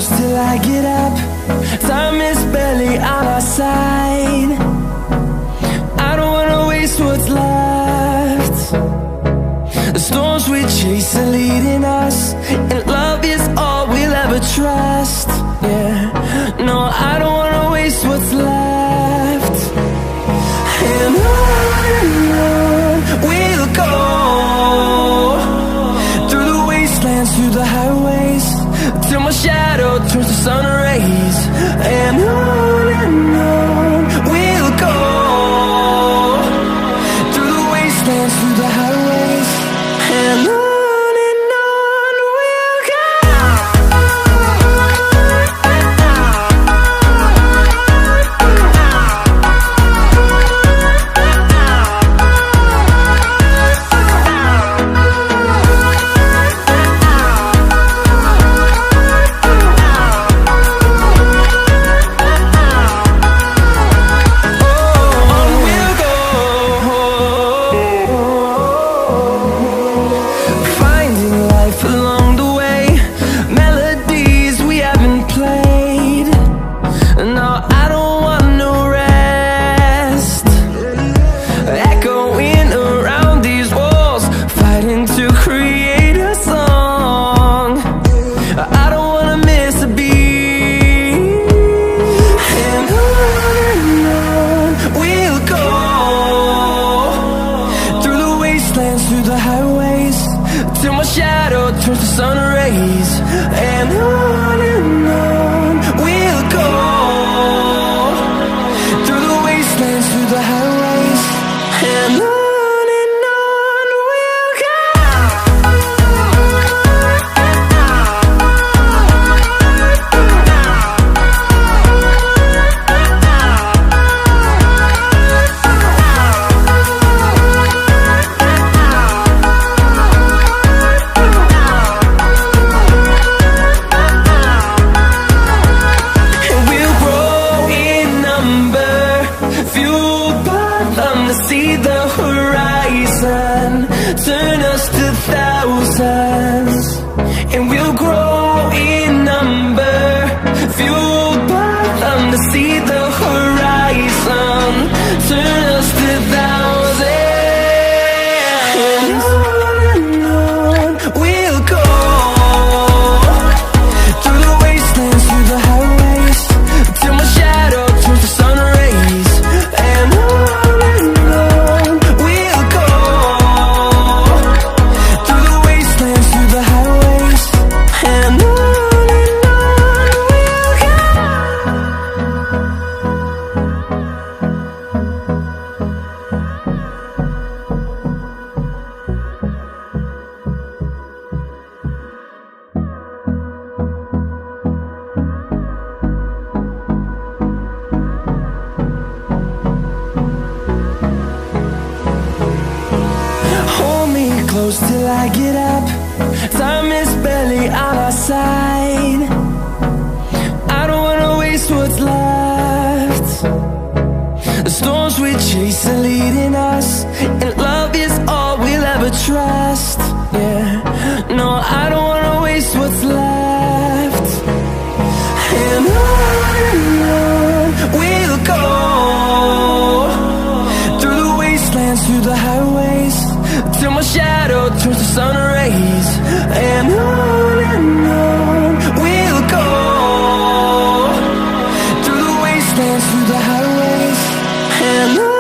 close till I get up. Time is barely on our side. I don't wanna waste what's left. The storms we chase are leading us, and love is all we'll ever trust. Yeah, no, I don't wanna waste what's left. And on we'll go, through the wastelands, through the highways, till my shadow turns to sun rays. And on we'll go, through the wastelands, through the highways, and on we'll go. Through the highways, till my shadow turns to sun rays. And on we'll go, through the wastelands, through the highways, and on we'll go. See the horizon, turn us to thousands, and we'll grow in number, fueled by them. To see the horizon, turn us to thousands, and on we'll go, through the wastelands, through the highways, till my shadow turns to sun rays. And close till I get up. Time is barely on our side. I don't wanna waste what's left. The storms we chase are leading us, and love is all we'll ever trust. Yeah, no, I don't wanna waste what's left. And on we'll go, through the wastelands, through the highways, till my shadow turns to sun rays. And on we'll go, through the wastelands, through the highways, and on.